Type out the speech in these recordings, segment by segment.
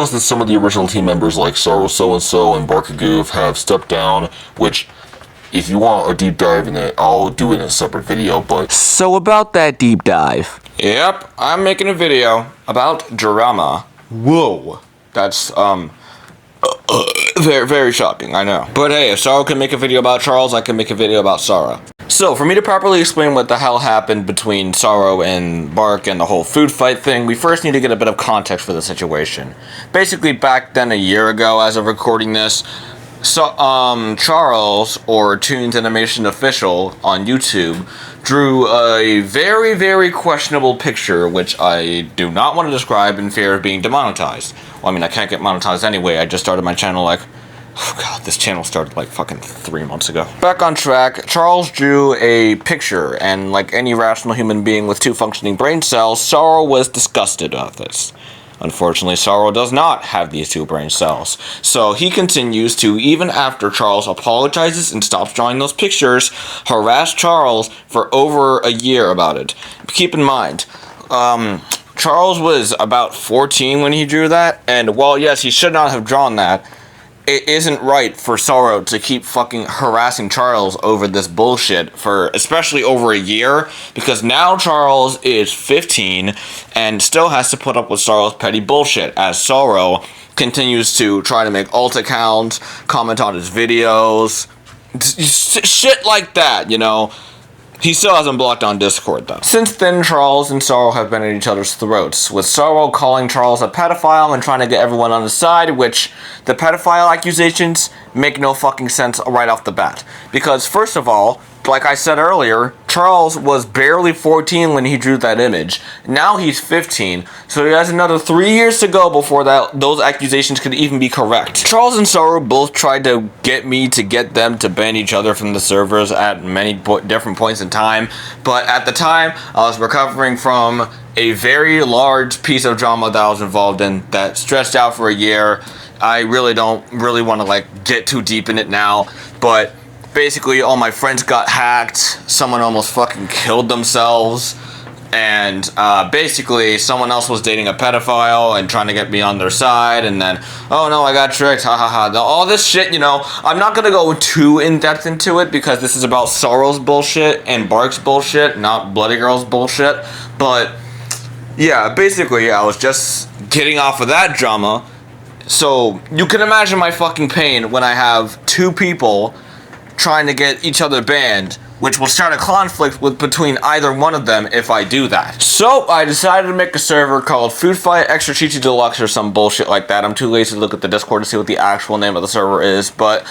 announced that some of the original team members like Sorrow So-and-so and Barkagoof have stepped down, which, if you want a deep dive in it, I'll do it in a separate video, but... So about that deep dive. Yep, I'm making a video about drama. Whoa. That's, very, very shocking, I know. But hey, if Sorrow can make a video about Charles, I can make a video about Sorrow. So, for me to properly explain what the hell happened between Sorrow and Bark and the whole food fight thing, we first need to get a bit of context for the situation. Basically, back then, a year ago, as of recording this, Charles, or Toons Animation Official on YouTube, drew a very, very questionable picture, which I do not want to describe in fear of being demonetized. Well, I mean, I can't get monetized anyway. I just started my channel like... Oh god, this channel started like fucking 3 months ago. Back on track, Charles drew a picture, and like any rational human being with 2 functioning brain cells, Sorrow was disgusted of this. Unfortunately, Sorrow does not have these 2 brain cells, so he continues to, even after Charles apologizes and stops drawing those pictures, harass Charles for over a year about it. Keep in mind, Charles was about 14 when he drew that, and while yes, he should not have drawn that, it isn't right for Sorrow to keep fucking harassing Charles over this bullshit for especially over a year, because now Charles is 15 and still has to put up with Sorrow's petty bullshit as Sorrow continues to try to make alt accounts, comment on his videos, shit like that, you know. He still hasn't blocked on Discord, though. Since then, Charles and Sorrow have been at each other's throats, with Sorrow calling Charles a pedophile and trying to get everyone on his side, which the pedophile accusations make no fucking sense right off the bat. Because, first of all, like I said earlier, Charles was barely 14 when he drew that image. Now he's 15, so he has another 3 years to go before those accusations could even be correct. Charles and Sorrow both tried to get me to get them to ban each other from the servers at many different points in time, but at the time, I was recovering from a very large piece of drama that I was involved in that stretched out for a year. I really don't want to like get too deep in it now, but basically all my friends got hacked, someone almost fucking killed themselves, and basically someone else was dating a pedophile and trying to get me on their side, and then, oh no, I got tricked, ha ha ha. All this shit, you know, I'm not gonna go too in-depth into it because this is about Sorrow's bullshit and Bark's bullshit, not Bloody Girl's bullshit, but yeah, basically I was just getting off of that drama, so you can imagine my fucking pain when I have 2 people trying to get each other banned, which will start a conflict between either one of them if I do that. So I decided to make a server called Food Fight Extra Chi Deluxe or some bullshit like that. I'm too lazy to look at the Discord to see what the actual name of the server is, but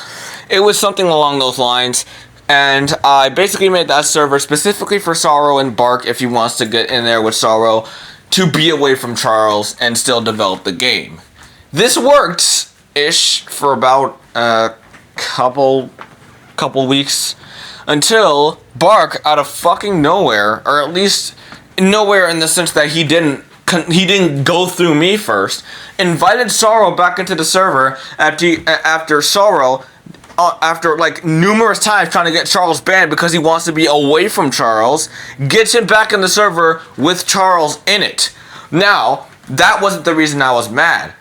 it was something along those lines. And I basically made that server specifically for Sorrow and Bark if he wants to get in there with Sorrow to be away from Charles and still develop the game. This worked-ish for about a couple weeks until Bark, out of fucking nowhere, or at least nowhere in the sense that he didn't go through me first, invited Sorrow back into the server after Sorrow, after like numerous times trying to get Charles banned because he wants to be away from Charles, gets him back in the server with Charles in it. Now, that wasn't the reason I was mad.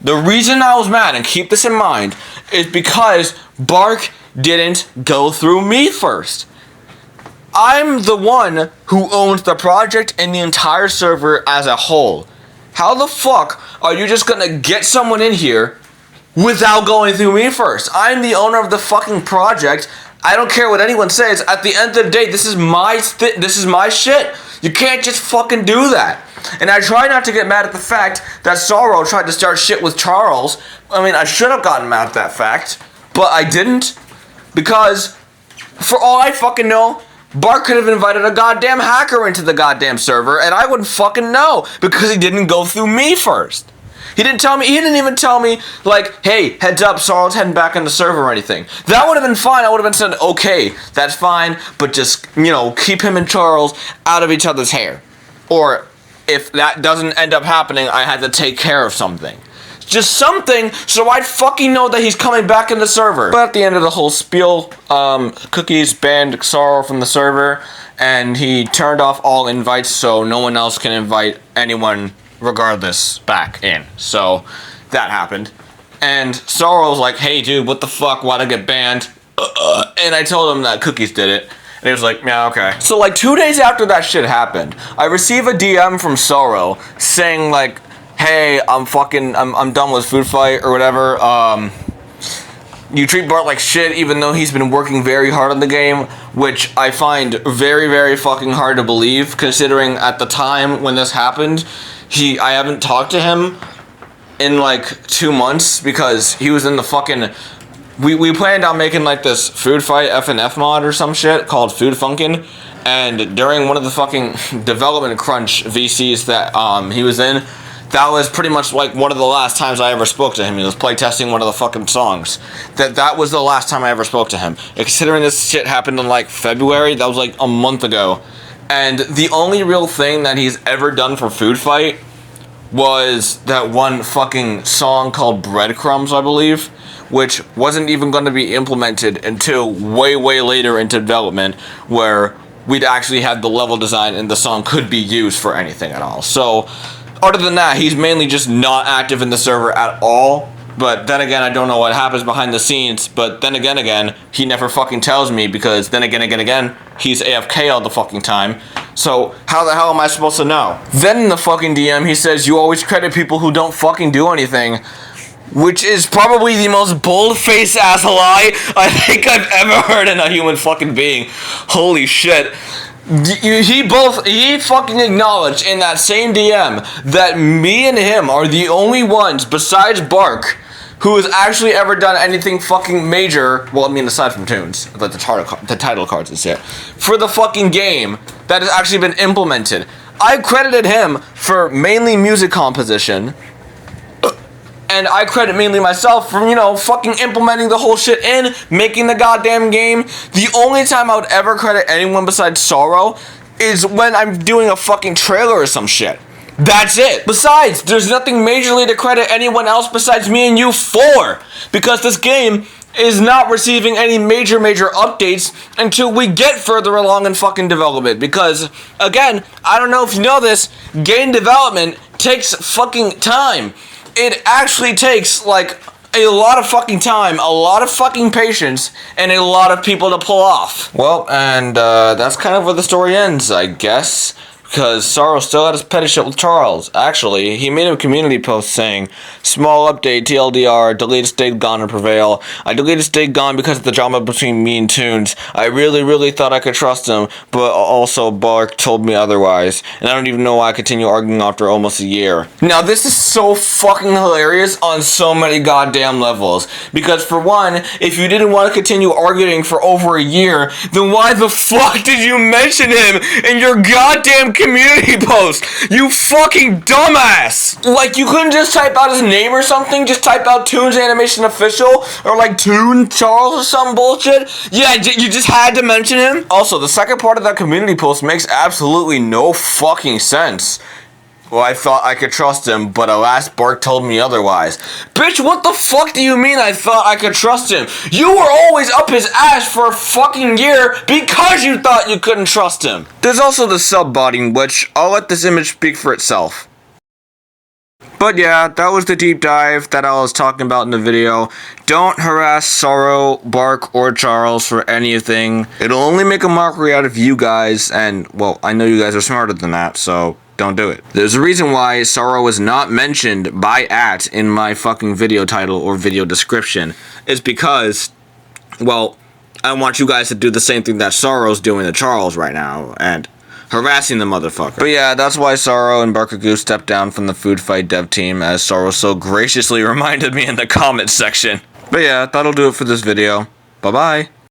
The reason I was mad, and keep this in mind, is because Bark didn't go through me first. I'm the one who owns the project and the entire server as a whole. How the fuck are you just gonna get someone in here without going through me first? I'm the owner of the fucking project. I don't care what anyone says. At the end of the day, this is my shit. You can't just fucking do that. And I try not to get mad at the fact that Sorrow tried to start shit with Charles. I mean, I should have gotten mad at that fact, but I didn't. Because, for all I fucking know, Bark could have invited a goddamn hacker into the goddamn server, and I wouldn't fucking know, because he didn't go through me first. He didn't even tell me, like, hey, heads up, Sorrow's heading back in the server or anything. That would have been fine. I would have been said, okay, that's fine, but just, you know, keep him and Charles out of each other's hair. Or, if that doesn't end up happening, I had to take care of something. Just something, so I'd fucking know that he's coming back in the server. But at the end of the whole spiel, Cookies banned Sorrow from the server, and he turned off all invites so no one else can invite anyone regardless back in. So that happened. And Sorrow was like, hey dude, what the fuck, why'd I get banned? And I told him that Cookies did it. And he was like, yeah, okay. So like 2 days after that shit happened, I receive a DM from Sorrow saying like, hey, I'm done with Food Fight or whatever. You treat Bart like shit even though he's been working very hard on the game, which I find very, very fucking hard to believe considering at the time when this happened, I haven't talked to him in like 2 months because he was in the fucking... We planned on making like this Food Fight FNF mod or some shit called Food Funkin', and during one of the fucking development crunch VCs that he was in, that was pretty much like one of the last times I ever spoke to him. He was playtesting one of the fucking songs. That was the last time I ever spoke to him. And considering this shit happened in like February, that was like a month ago. And the only real thing that he's ever done for Food Fight was that one fucking song called Breadcrumbs, I believe, which wasn't even going to be implemented until way, way later into development, where we'd actually had the level design and the song could be used for anything at all. So, other than that, he's mainly just not active in the server at all. But then again, I don't know what happens behind the scenes. But then again, he never fucking tells me because then again, he's AFK all the fucking time. So how the hell am I supposed to know? Then in the fucking DM, he says, you always credit people who don't fucking do anything. Which is probably the most bold-faced ass lie I think I've ever heard in a human fucking being. Holy shit. He fucking acknowledged in that same DM that me and him are the only ones besides Bark who has actually ever done anything fucking major, well, I mean, aside from tunes, like the title cards and shit, for the fucking game that has actually been implemented. I credited him for mainly music composition, and I credit mainly myself for, fucking implementing the whole shit in, making the goddamn game. The only time I would ever credit anyone besides Sorrow is when I'm doing a fucking trailer or some shit. That's it. Besides, there's nothing majorly to credit anyone else besides me and you for, because this game is not receiving any major updates until we get further along in fucking development. Because, again, I don't know if you know this, game development takes fucking time. It actually takes, like, a lot of fucking time, a lot of fucking patience, and a lot of people to pull off. Well, and that's kind of where the story ends, I guess. Because Sorrow still had his petty shit with Charles. Actually, he made a community post saying, small update, TLDR, deleted state gone and prevail. I deleted state gone because of the drama between me and Tunes. I really thought I could trust him, but also Bark told me otherwise. And I don't even know why I continue arguing after almost a year. Now, this is so fucking hilarious on so many goddamn levels. Because for one, if you didn't want to continue arguing for over a year, then why the fuck did you mention him in your goddamn community post, you fucking dumbass! Like, you couldn't just type out his name or something? Just type out Toons Animation Official? Or like Toon Charles or some bullshit? Yeah, you just had to mention him? Also, the second part of that community post makes absolutely no fucking sense. Well, I thought I could trust him, but alas, Bark told me otherwise. Bitch, what the fuck do you mean I thought I could trust him? You were always up his ass for a fucking year because you thought you couldn't trust him. There's also the sub-botting, which I'll let this image speak for itself. But yeah, that was the deep dive that I was talking about in the video. Don't harass Sorrow, Bark, or Charles for anything. It'll only make a mockery out of you guys, and, well, I know you guys are smarter than that, so don't do it. There's a reason why Sorrow is not mentioned by in my fucking video title or video description. It's because, well, I want you guys to do the same thing that Sorrow's doing to Charles right now, and harassing the motherfucker. But yeah, that's why Sorrow and Barkagoo stepped down from the Food Fight dev team, as Sorrow so graciously reminded me in the comment section. But yeah, that'll do it for this video. Bye-bye.